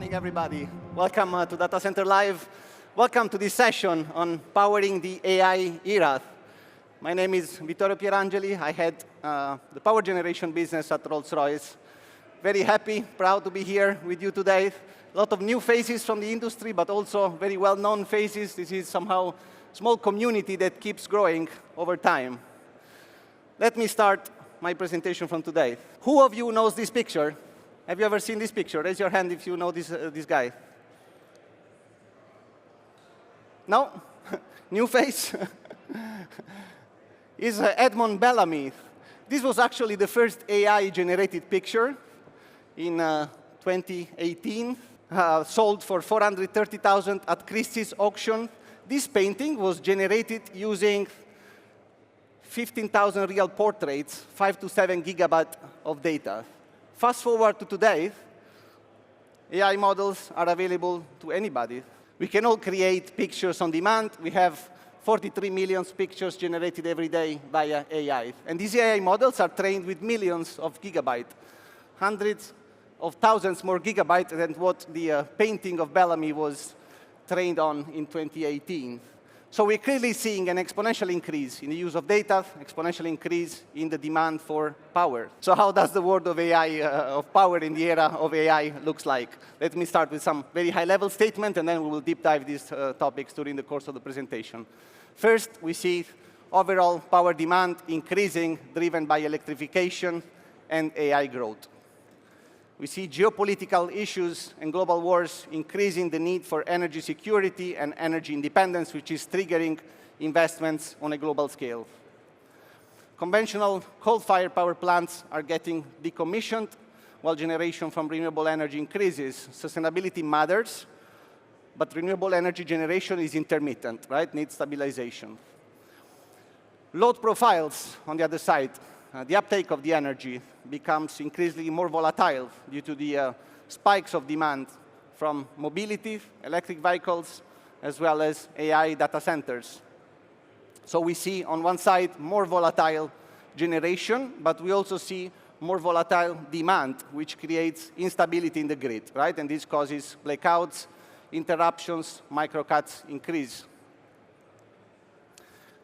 morning, everybody. Welcome to Data Center Live. Welcome to this session on powering the AI era. My name is Vittorio Pierangeli. I head the power generation business at Rolls-Royce. Very happy, proud to be here with you today. A lot of new faces from the industry, but also very well-known faces. This is somehow a small community that keeps growing over time. Let me start my presentation from today. Who of you knows this picture? Have you ever seen this picture? Raise your hand if you know this guy. No? New face? Is Edmond Bellamy. This was actually the first AI-generated picture in 2018, sold for $430,000 at Christie's auction. This painting was generated using 15,000 real portraits, 5 to 7 gigabytes of data. Fast forward to today, AI models are available to anybody. We can all create pictures on demand. We have 43 million pictures generated every day via AI. And these AI models are trained with millions of gigabytes, hundreds of thousands more gigabytes than what the painting of Bellamy was trained on in 2018. So we're clearly seeing an exponential increase in the use of data, exponential increase in the demand for power. So how does the world of AI, of power in the era of AI looks like? Let me start with some very high-level statement, and then we will deep dive these topics during the course of the presentation. First, we see overall power demand increasing, driven by electrification and AI growth. We see geopolitical issues and global wars increasing the need for energy security and energy independence, which is triggering investments on a global scale. Conventional coal-fired power plants are getting decommissioned, while generation from renewable energy increases. Sustainability matters, but renewable energy generation is intermittent, right? Needs stabilization. Load profiles, on the other side, the uptake of the energy becomes increasingly more volatile due to the spikes of demand from mobility, electric vehicles, as well as AI data centers. So we see, on one side, more volatile generation, but we also see more volatile demand, which creates instability in the grid, right? And this causes blackouts, interruptions, microcuts increase.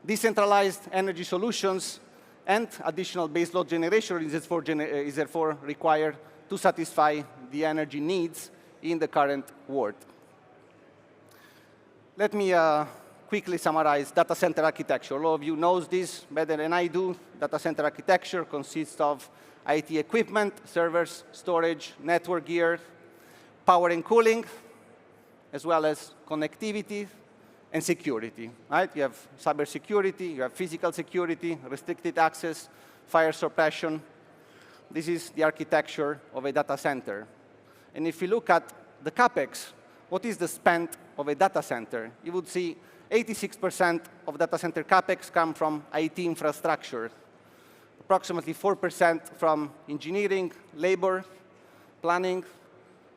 Decentralized energy solutions and additional baseload generation is therefore required to satisfy the energy needs in the current world. Let me quickly summarize data center architecture. A lot of you know this better than I do. Data center architecture consists of IT equipment, servers, storage, network gear, power and cooling, as well as connectivity and security, right? You have cybersecurity, you have physical security, restricted access, fire suppression. This is the architecture of a data center. And if you look at the CapEx, what is the spend of a data center? You would see 86% of data center CapEx come from IT infrastructure, approximately 4% from engineering, labor, planning,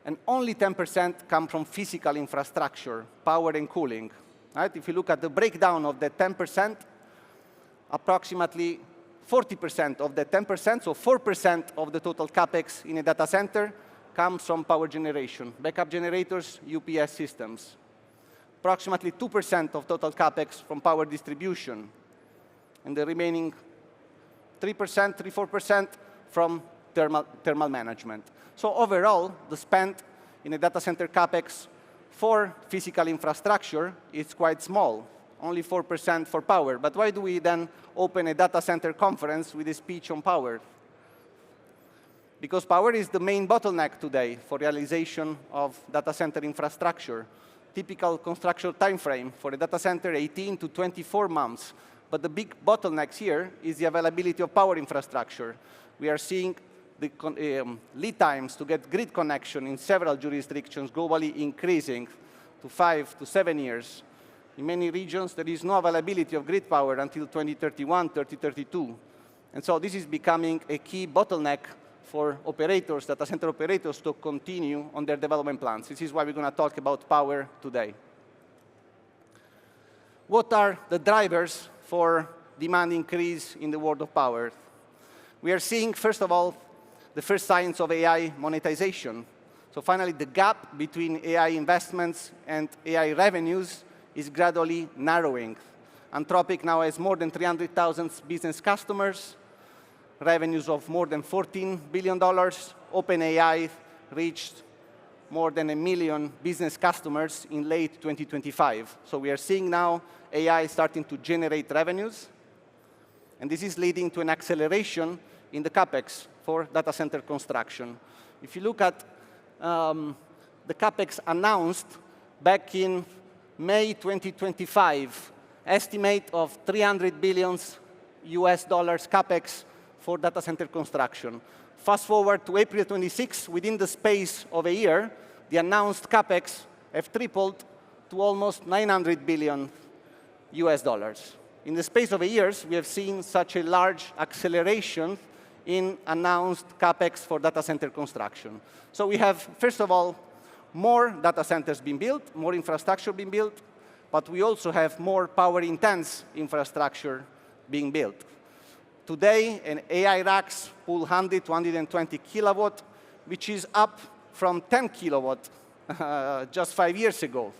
and only 10% come from physical infrastructure, power and cooling. Right? If you look at the breakdown of that 10%, approximately 40% of that 10%, so 4% of the total CapEx in a data center, comes from power generation, backup generators, UPS systems. Approximately 2% of total CapEx from power distribution, and the remaining 3%, 4% from thermal management. So overall, the spend in a data center CapEx for physical infrastructure is quite small, only 4% for power. But why do we then open a data center conference with a speech on power? Because power is the main bottleneck today for realization of data center infrastructure. Typical construction time frame for a data center, 18 to 24 months. But the big bottleneck here is the availability of power infrastructure. We are seeing the lead times to get grid connection in several jurisdictions globally increasing to 5 to 7 years. In many regions, there is no availability of grid power until 2031, 2032. And so this is becoming a key bottleneck for operators, data center operators, to continue on their development plans. This is why we're going to talk about power today. What are the drivers for demand increase in the world of power? We are seeing, first of all, the first signs of AI monetization. So So finally, the gap between AI investments and AI revenues is gradually narrowing. Anthropic now has more than 300,000 business customers, revenues of more than $14 billion. OpenAI reached more than 1 million business customers in late 2025. So we are seeing now AI starting to generate revenues. And this is leading to an acceleration in the CapEx for data center construction. If you look at the CapEx announced back in May 2025, estimate of $300 billion US CapEx for data center construction. Fast forward to April 26, within the space of a year, the announced CapEx have tripled to almost $900 billion US. In the space of a year, we have seen such a large acceleration in announced CapEx for data center construction. So we have, first of all, more data centers being built, more infrastructure being built, but we also have more power-intense infrastructure being built. Today, an AI racks pull 100 to 120 kilowatt, which is up from 10 kilowatt just 5 years ago.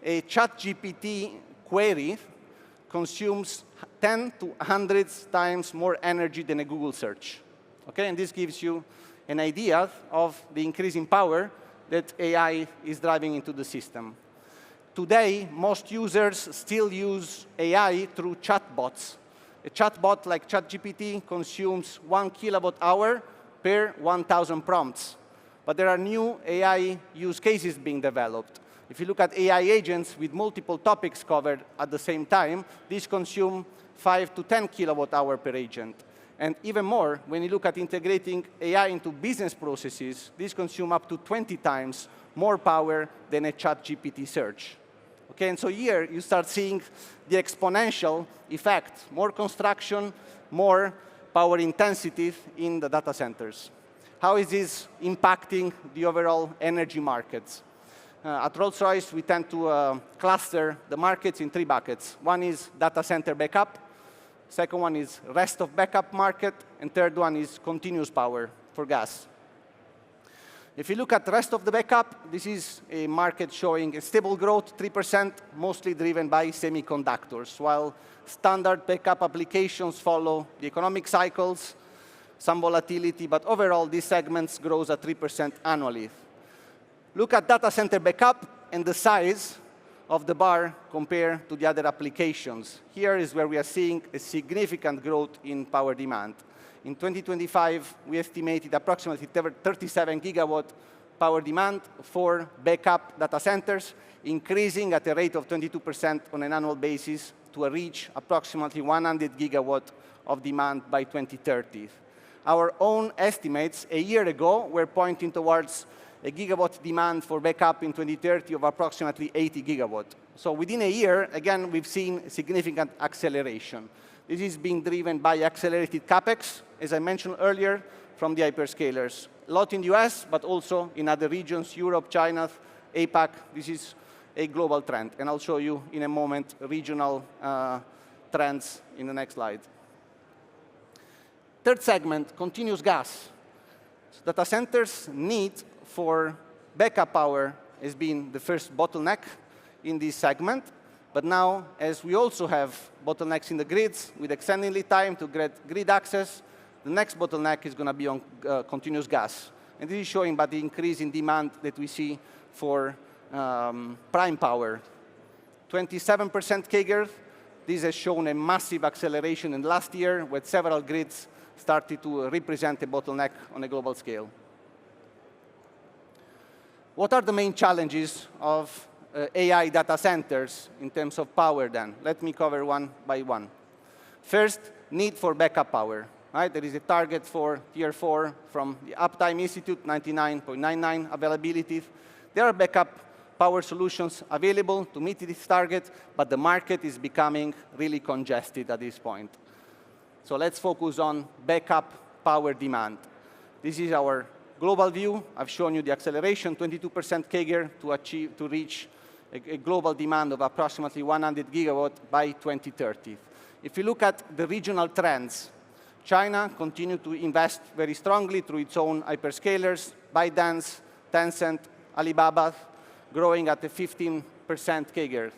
A ChatGPT query consumes 10 to 100 times more energy than a Google search. Okay, and this gives you an idea of the increase in power that AI is driving into the system. Today, most users still use AI through chatbots. A chatbot like ChatGPT consumes 1 kilowatt hour per 1,000 prompts. But there are new AI use cases being developed. If you look at AI agents with multiple topics covered at the same time, these consume 5 to 10 kilowatt hour per agent. And even more, when you look at integrating AI into business processes, these consume up to 20 times more power than a ChatGPT search. Okay, and so here you start seeing the exponential effect, more construction, more power intensity in the data centers. How is this impacting the overall energy markets? At Rolls-Royce, we tend to cluster the markets in 3 buckets. One is data center backup, second one is rest of backup market, and third one is continuous power for gas. If you look at the rest of the backup, this is a market showing a stable growth, 3%, mostly driven by semiconductors, while standard backup applications follow the economic cycles, some volatility, but overall, these segments grows at 3% annually. Look at data center backup and the size of the bar compared to the other applications. Here is where we are seeing a significant growth in power demand. In 2025, we estimated approximately 37 gigawatt power demand for backup data centers, increasing at a rate of 22% on an annual basis to reach approximately 100 gigawatt of demand by 2030. Our own estimates a year ago were pointing towards a gigawatt demand for backup in 2030 of approximately 80 gigawatt. So within a year, again, we've seen significant acceleration. This is being driven by accelerated CapEx, as I mentioned earlier, from the hyperscalers. A lot in the US, but also in other regions, Europe, China, APAC. This is a global trend. And I'll show you in a moment regional trends in the next slide. Third segment, continuous gas. So data centers need for backup power has been the first bottleneck in this segment. But now, as we also have bottlenecks in the grids with extending lead time to get grid access, the next bottleneck is going to be on continuous gas. And this is showing by the increase in demand that we see for prime power. 27% CAGR. This has shown a massive acceleration in the last year, with several grids started to represent a bottleneck on a global scale. What are the main challenges of AI data centers in terms of power then? Let me cover one by one. First, need for backup power. Right? There is a target for Tier 4 from the Uptime Institute, 99.99 availability. There are backup power solutions available to meet this target, but the market is becoming really congested at this point. So let's focus on backup power demand. This is our global view. I've shown you the acceleration, 22% CAGR to reach a global demand of approximately 100 gigawatt by 2030. If you look at the regional trends, China continues to invest very strongly through its own hyperscalers. ByteDance Tencent, Alibaba, growing at a 15% CAGR.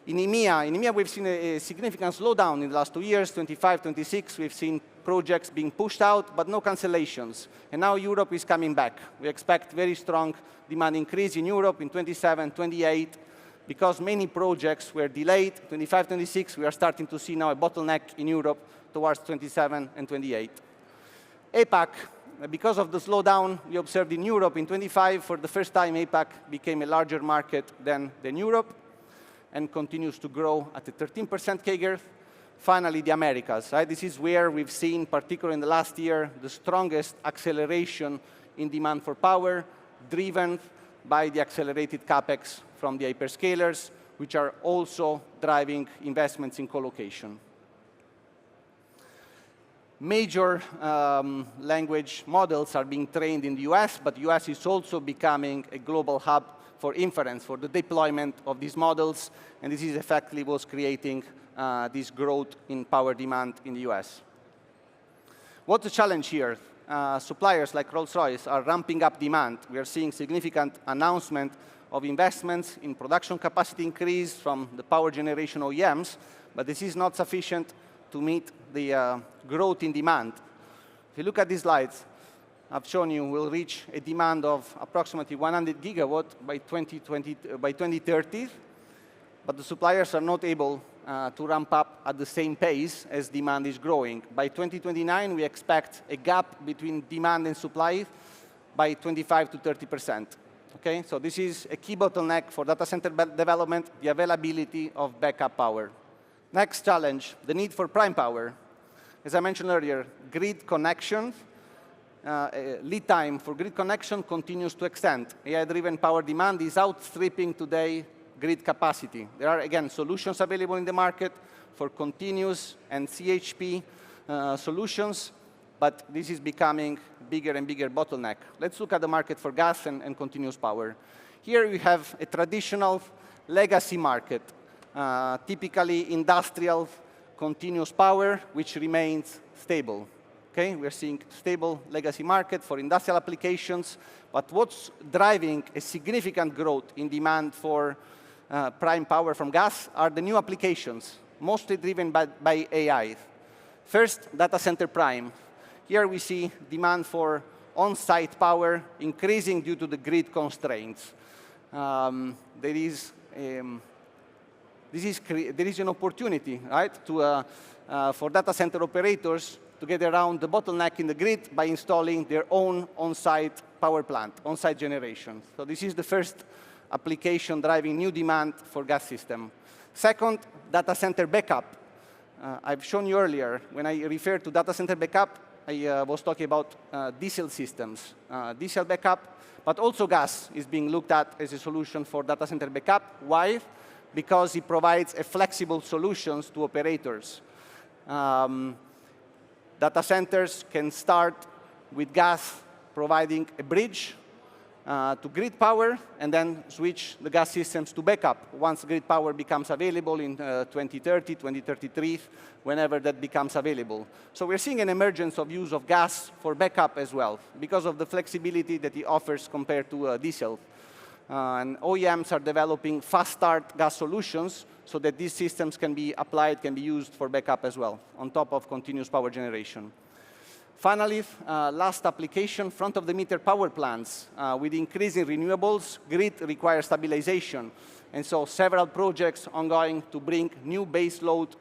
In EMEA, we've seen a significant slowdown in the last 2 years, 25, 26. We've seen projects being pushed out, but no cancellations. And now Europe is coming back. We expect very strong demand increase in Europe in 27, 28, because many projects were delayed. 25, 26, we are starting to see now a bottleneck in Europe towards 27 and 28. APAC, because of the slowdown we observed in Europe in 25, for the first time, APAC became a larger market than Europe and continues to grow at a 13% CAGR. Finally, the Americas. Right? This is where we've seen, particularly in the last year, the strongest acceleration in demand for power, driven by the accelerated CapEx from the hyperscalers, which are also driving investments in colocation. Major language models are being trained in the US, but the US is also becoming a global hub for inference, for the deployment of these models, and this is effectively what's creating this growth in power demand in the US. What's the challenge here? Suppliers like Rolls-Royce are ramping up demand. We are seeing significant announcement of investments in production capacity increase from the power generation OEMs, but this is not sufficient to meet the growth in demand. If you look at these slides, I've shown you we'll reach a demand of approximately 100 gigawatt by 2030, but the suppliers are not able to ramp up at the same pace as demand is growing. By 2029, we expect a gap between demand and supply by 25 to 30%. Okay, so this is a key bottleneck for data center development, the availability of backup power. Next challenge, the need for prime power. As I mentioned earlier, grid connection, lead time for grid connection continues to extend. AI-driven power demand is outstripping today grid capacity. There are, again, solutions available in the market for continuous and CHP solutions, but this is becoming bigger and bigger bottleneck. Let's look at the market for gas and continuous power. Here we have a traditional legacy market, typically industrial continuous power, which remains stable. Okay, we're seeing stable legacy market for industrial applications, but what's driving a significant growth in demand for prime power from gas are the new applications, mostly driven by AI. First, data center prime. Here we see demand for on-site power increasing due to the grid constraints. There is an opportunity, right, for data center operators to get around the bottleneck in the grid by installing their own on-site power plant, on-site generation. So this is the first application driving new demand for gas system. Second, data center backup. I've shown you earlier, when I referred to data center backup, I was talking about diesel systems, diesel backup, but also gas is being looked at as a solution for data center backup. Why? Because it provides a flexible solutions to operators. Data centers can start with gas providing a bridge to grid power and then switch the gas systems to backup once grid power becomes available in 2030, 2033, whenever that becomes available. So we're seeing an emergence of use of gas for backup as well because of the flexibility that it offers compared to diesel. And OEMs are developing fast start gas solutions so that these systems can be applied, can be used for backup as well, on top of continuous power generation. Finally, last application, front-of-the-meter power plants. With increasing renewables, grid requires stabilization. And so several projects ongoing to bring new base load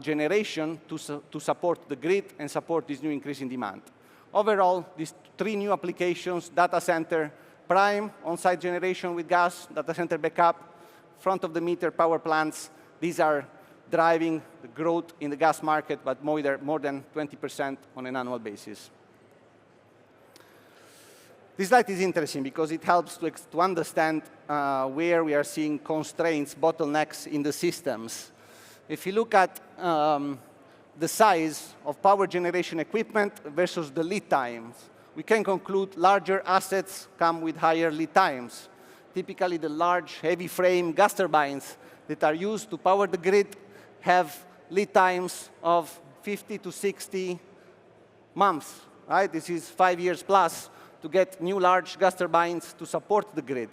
generation to support the grid and support this new increase in demand. Overall, these three new applications, data center, prime, on-site generation with gas, data center backup, front-of-the-meter power plants, these are driving the growth in the gas market, but more than 20% on an annual basis. This slide is interesting because it helps to understand where we are seeing constraints, bottlenecks in the systems. If you look at the size of power generation equipment versus the lead times, we can conclude larger assets come with higher lead times. Typically, the large, heavy frame gas turbines that are used to power the grid have lead times of 50 to 60 months, right? This is 5 years plus to get new large gas turbines to support the grid.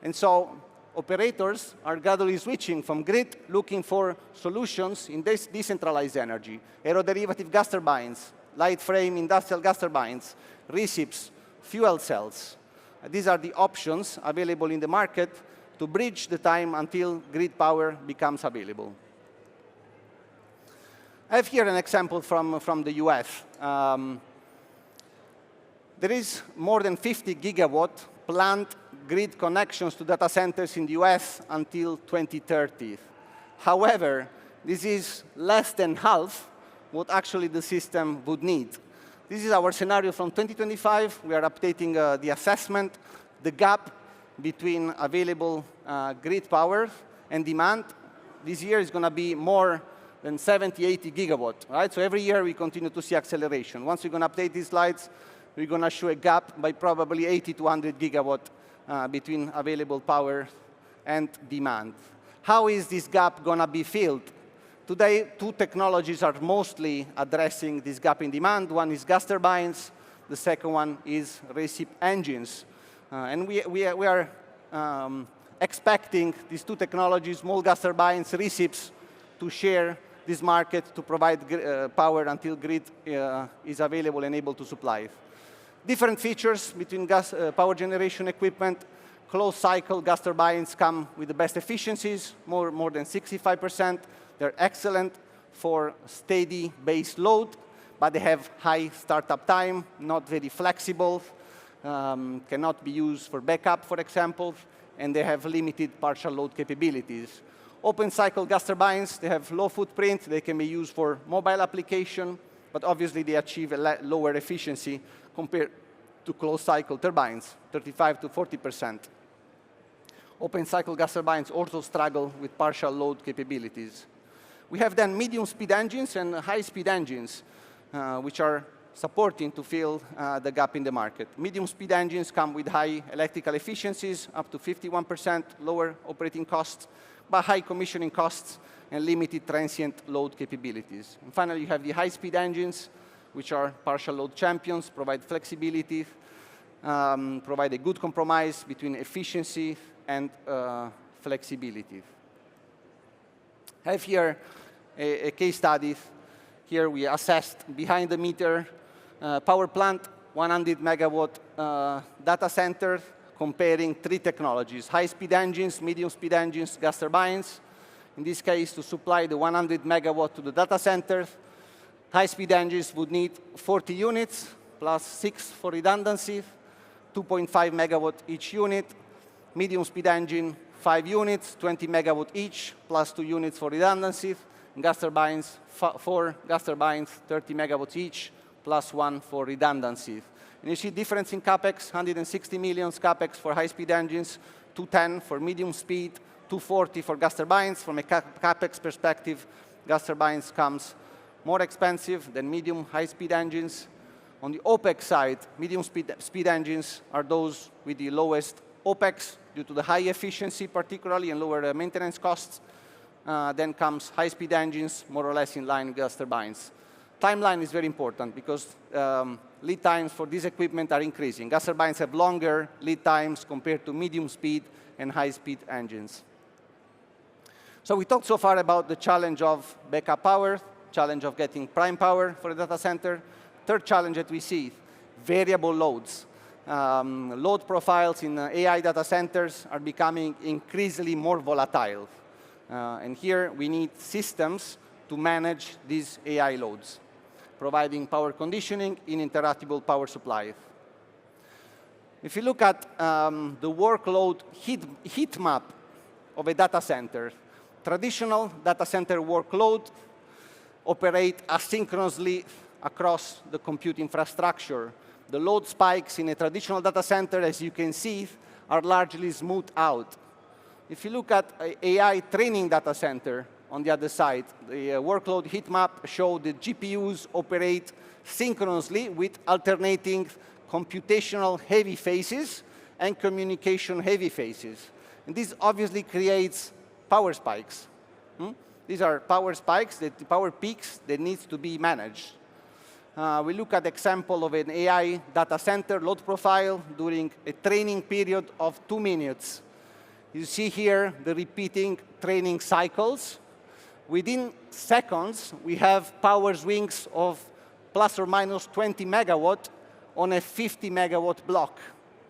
And so operators are gradually switching from grid, looking for solutions in this decentralized energy, aeroderivative gas turbines, light frame industrial gas turbines, recips, fuel cells. These are the options available in the market to bridge the time until grid power becomes available. I have here an example from the US. There is more than 50 gigawatt planned grid connections to data centers in the US until 2030. However, this is less than half what actually the system would need. This is our scenario from 2025. We are updating the assessment. The gap between available grid power and demand this year is going to be more than 70, 80 gigawatt. Right? So every year we continue to see acceleration. Once we're going to update these slides, we're going to show a gap by probably 80 to 100 gigawatt between available power and demand. How is this gap going to be filled? Today, two technologies are mostly addressing this gap in demand. One is gas turbines. The second one is recip engines. And we are expecting these two technologies, small gas turbines, recips, to share this market to provide power until grid is available and able to supply. Different features between gas power generation equipment. Closed cycle gas turbines come with the best efficiencies, more than 65%. They're excellent for steady base load, but they have high startup time, not very flexible, cannot be used for backup, for example, and they have limited partial load capabilities. Open cycle gas turbines, they have low footprint, they can be used for mobile application, but obviously they achieve a lower efficiency compared to closed cycle turbines, 35 to 40%. Open cycle gas turbines also struggle with partial load capabilities. We have then medium speed engines and high speed engines, which are supporting to fill the gap in the market. Medium speed engines come with high electrical efficiencies, up to 51%, lower operating costs, but high commissioning costs and limited transient load capabilities. And finally, you have the high speed engines, which are partial load champions, provide flexibility, provide a good compromise between efficiency and flexibility. I have here a case study. Here we assessed behind the meter power plant, 100 megawatt data center, comparing three technologies: high-speed engines, medium-speed engines, gas turbines. In this case, to supply the 100 megawatt to the data center, high-speed engines would need 40 units, plus 6 for redundancy, 2.5 megawatt each unit. Medium-speed engine, 5 units, 20 megawatt each, plus 2 units for redundancy. Gas turbines, 4 gas turbines, 30 megawatts each, plus 1 for redundancy. And you see difference in CapEx, 160 million CapEx for high-speed engines, 210 for medium speed, 240 for gas turbines. From a CapEx perspective, gas turbines comes more expensive than medium high-speed engines. On the OpEx side, medium speed engines are those with the lowest OpEx due to the high efficiency particularly and lower maintenance costs. Then comes high-speed engines, more or less in line with gas turbines. Timeline is very important because lead times for this equipment are increasing. Gas turbines have longer lead times compared to medium speed and high-speed engines. So we talked so far about the challenge of backup power, challenge of getting prime power for a data center. Third challenge that we see, variable loads. Load profiles in AI data centers are becoming increasingly more volatile. And here we need systems to manage these AI loads, providing power conditioning in interruptible power supply. If you look at the workload heat map of a data center, traditional data center workload operate asynchronously across the compute infrastructure. The load spikes in a traditional data center, as you can see, are largely smoothed out. If you look at an AI training data center on the other side, the workload heat map shows the GPUs operate synchronously with alternating computational heavy phases and communication heavy phases. And this obviously creates power spikes. These are power spikes, power peaks that needs to be managed. We look at the example of an AI data center load profile during a training period of 2 minutes. You see here the repeating training cycles. Within seconds, we have power swings of plus or minus 20 megawatt on a 50 megawatt block.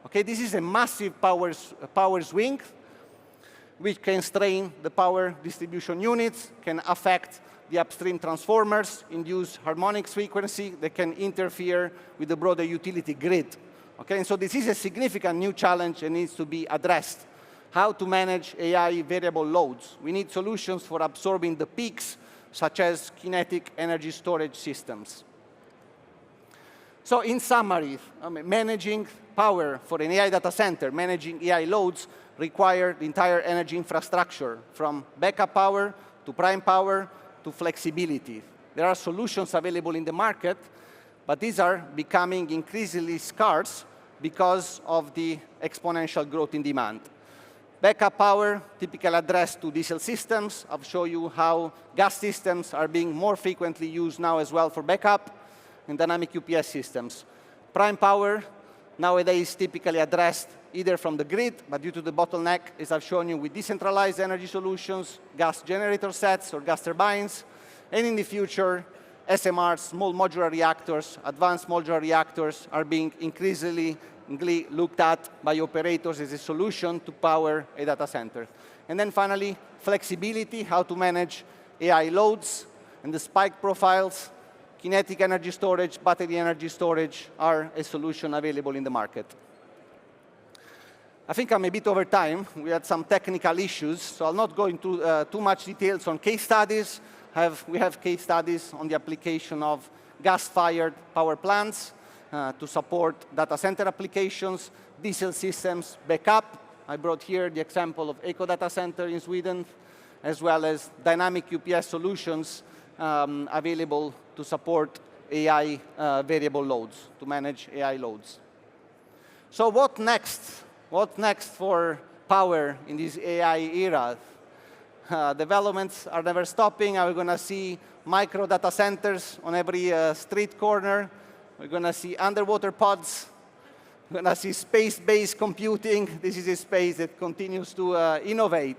Okay, this is a massive power swing, which can strain the power distribution units, can affect the upstream transformers, induce harmonics frequency, that can interfere with the broader utility grid. Okay, and so this is a significant new challenge and needs to be addressed. How to manage AI variable loads. We need solutions for absorbing the peaks, such as kinetic energy storage systems. So in summary, managing power for an AI data center, managing AI loads require the entire energy infrastructure, from backup power to prime power to flexibility. There are solutions available in the market, but these are becoming increasingly scarce because of the exponential growth in demand. Backup power, typically addressed to diesel systems. I'll show you how gas systems are being more frequently used now as well for backup, and dynamic UPS systems. Prime power, nowadays typically addressed either from the grid, but due to the bottleneck, as I've shown you, with decentralized energy solutions, gas generator sets or gas turbines, and in the future, SMRs, small modular reactors, advanced modular reactors are being increasingly looked at by operators as a solution to power a data center. And then finally, flexibility, how to manage AI loads, and the spike profiles, kinetic energy storage, battery energy storage are a solution available in the market. I think I'm a bit over time. We had some technical issues, so I'll not go into too much details on case studies. We have case studies on the application of gas-fired power plants to support data center applications, diesel systems backup. I brought here the example of Eco Data Center in Sweden, as well as dynamic UPS solutions available to support AI variable loads, to manage AI loads. So what next? What next for power in this AI era? Developments are never stopping. We're going to see micro data centers on every street corner. We're going to see underwater pods. We're going to see space-based computing. This is a space that continues to innovate.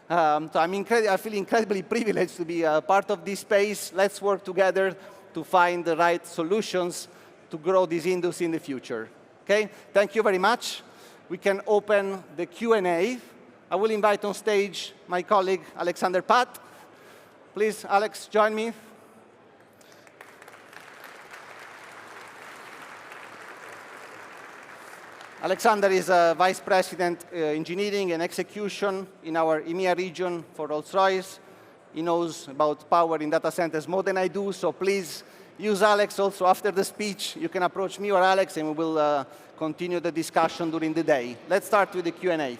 So I feel incredibly privileged to be a part of this space. Let's work together to find the right solutions to grow this industry in the future. Okay? Thank you very much. We can open the Q&A. I will invite on stage my colleague, Alexander Pat. Please, Alex, join me. Alexander is Vice President Engineering and Execution in our EMEA region for Rolls-Royce. He knows about power in data centers more than I do, so please use Alex also after the speech. You can approach me or Alex, and we will continue the discussion during the day. Let's start with the Q&A.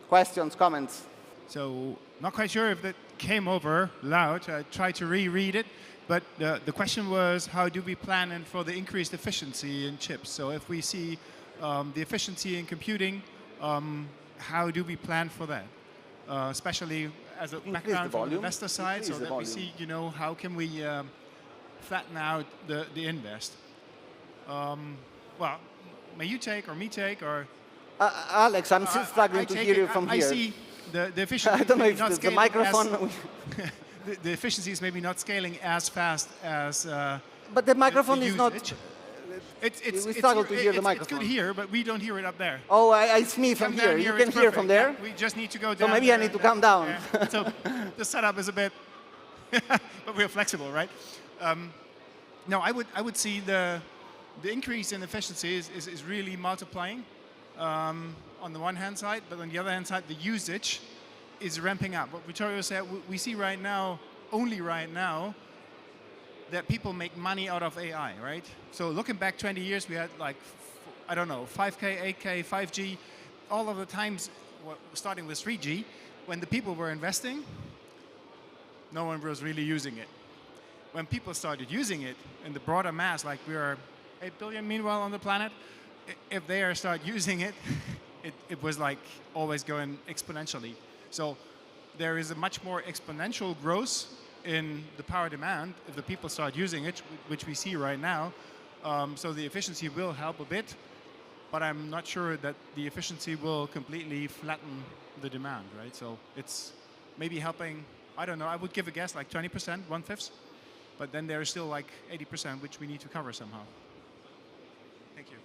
Questions, comments? So, not quite sure if that came over loud. I tried to reread it. But the question was, how do we plan for the increased efficiency in chips? So if we see the efficiency in computing, how do we plan for that? Especially as a background from the investor side, so that we see, how can we flatten out the invest? Well, may you take or me take or? Alex, I'm still struggling to hear you from here. I see the efficiency. I don't know if the microphone. The efficiency is maybe not scaling as fast as. But the microphone is not. We struggle to hear the microphone. It's good here, but we don't hear it up there. Oh, it's me from here. You can hear from there. Yeah, we just need to go down. So maybe I need to come down. Yeah. So the setup is a bit, but we're flexible, right? No, I would see the increase in efficiency is really multiplying on the one hand side, but on the other hand side, the usage is ramping up. What Vittorio said, we see right now, only right now, that people make money out of AI, right? So looking back 20 years, we had like, I don't know, 5K, 8K, 5G, all of the times, starting with 3G, when the people were investing, no one was really using it. When people started using it in the broader mass, like we are 8 billion meanwhile on the planet, if they start using it, it was like always going exponentially. So there is a much more exponential growth in the power demand if the people start using it, which we see right now. So the efficiency will help a bit, but I'm not sure that the efficiency will completely flatten the demand, right? So it's maybe helping, I don't know, I would give a guess like 20%, 1/5, but then there's still like 80% which we need to cover somehow. Thank you.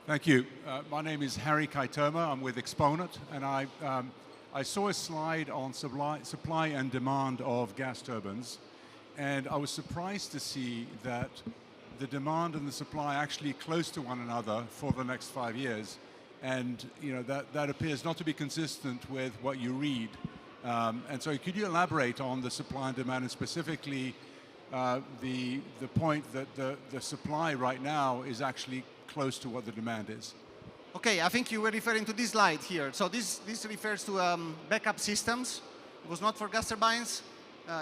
Thank you. My name is Harry Kaitoma. I'm with Exponent, and I saw a slide on supply and demand of gas turbines, and I was surprised to see that the demand and the supply are actually close to one another for the next 5 years, and that appears not to be consistent with what you read. And so, could you elaborate on the supply and demand, and specifically the point that the supply right now is actually close to what the demand is? Okay, I think you were referring to this slide here. So this refers to backup systems. It was not for gas turbines,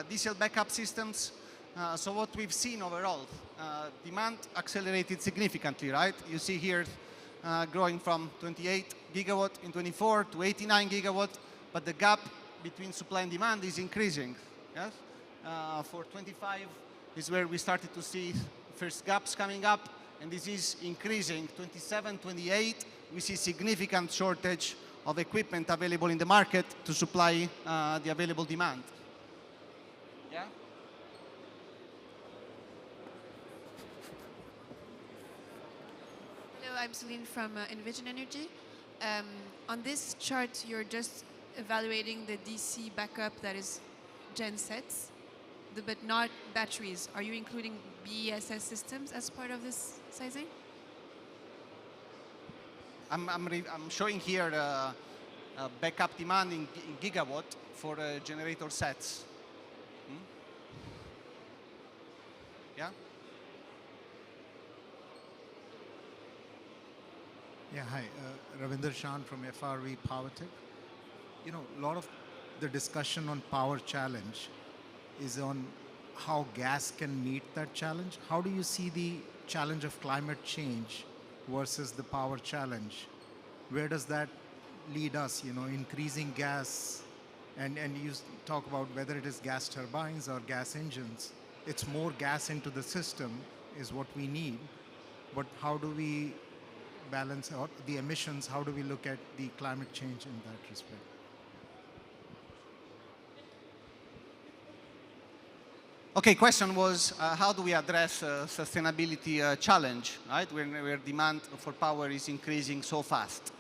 diesel backup systems. So what we've seen overall, demand accelerated significantly, right? You see here growing from 28 gigawatt in 24 to 89 gigawatt, but the gap between supply and demand is increasing. Yes? For 25 is where we started to see first gaps coming up, and this is increasing. 27, 28, we see significant shortage of equipment available in the market to supply the available demand. Yeah? Hello, I'm Celine from Envision Energy. On this chart, you're just evaluating the DC backup that is gensets, but not batteries. Are you including BESS systems as part of this sizing? I'm showing here backup demand in gigawatt for generator sets. Yeah? Yeah, hi. Ravinder Shan from FRV PowerTech. A lot of the discussion on power challenge is on how gas can meet that challenge. How do you see the challenge of climate change versus the power challenge? Where does that lead us, increasing gas? And you talk about whether it is gas turbines or gas engines. It's more gas into the system is what we need. But how do we balance out the emissions? How do we look at the climate change in that respect? Okay, question was how do we address sustainability challenge, right? Where demand for power is increasing so fast.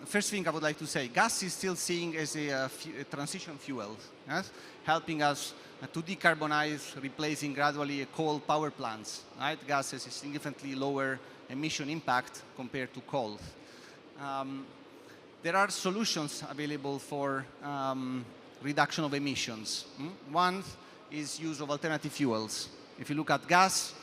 First thing I would like to say, gas is still seen as a transition fuel, yes? Helping us to decarbonize, replacing gradually coal power plants, right? Gas has a significantly lower emission impact compared to coal. There are solutions available for reduction of emissions. One is use of alternative fuels. If you look at gas,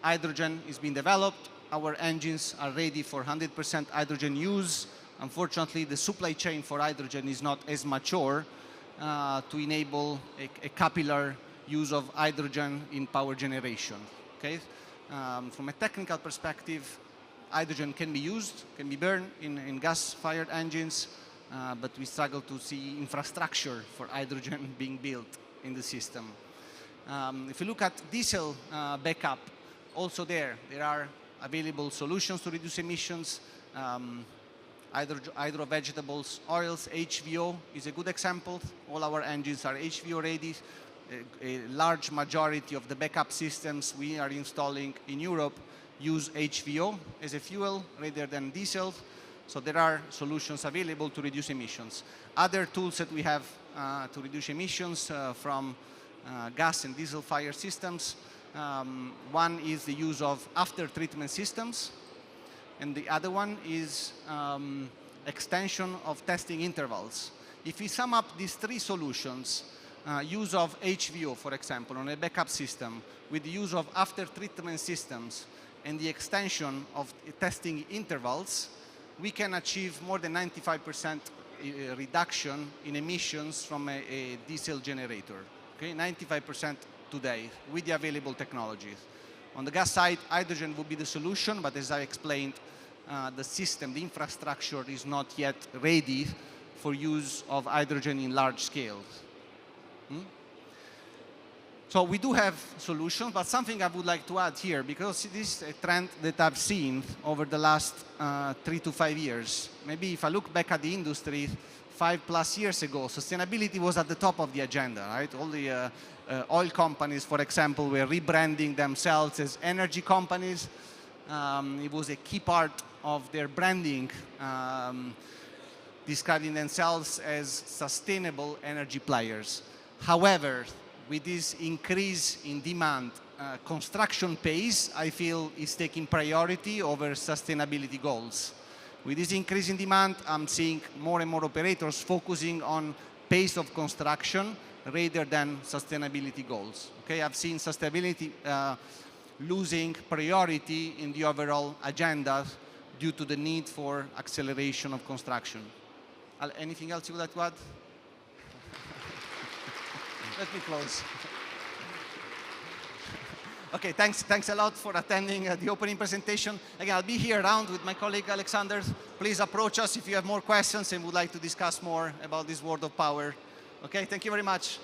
hydrogen is being developed. Our engines are ready for 100% hydrogen use. Unfortunately, the supply chain for hydrogen is not as mature to enable a capillary use of hydrogen in power generation. Okay? From a technical perspective, hydrogen can be used, can be burned in gas-fired engines, but we struggle to see infrastructure for hydrogen being built in the system. If you look at diesel backup, also there are available solutions to reduce emissions. Hydro vegetables, oils, HVO is a good example. All our engines are HVO ready. A large majority of the backup systems we are installing in Europe use HVO as a fuel rather than diesel. So there are solutions available to reduce emissions. Other tools that we have to reduce emissions from gas and diesel fire systems. One is the use of after-treatment systems, and the other one is extension of testing intervals. If we sum up these three solutions, use of HVO, for example, on a backup system, with the use of after-treatment systems and the extension of testing intervals, we can achieve more than 95% reduction in emissions from a diesel generator. Okay, 95% today with the available technologies. On the gas side, hydrogen will be the solution, but as I explained, the system, the infrastructure is not yet ready for use of hydrogen in large scales. So we do have solutions, but something I would like to add here, because this is a trend that I've seen over the last 3 to 5 years. Maybe if I look back at the industry 5+ years ago, sustainability was at the top of the agenda, right? All the oil companies, for example, were rebranding themselves as energy companies. It was a key part of their branding, describing themselves as sustainable energy players. However, with this increase in demand, construction pace, I feel, is taking priority over sustainability goals. With this increase in demand, I'm seeing more and more operators focusing on pace of construction rather than sustainability goals. Okay, I've seen sustainability losing priority in the overall agenda due to the need for acceleration of construction. Anything else you would like to add? Let me close. Okay, thanks a lot for attending the opening presentation. Again, I'll be here around with my colleague Alexander. Please approach us if you have more questions and would like to discuss more about this world of power. Okay, thank you very much.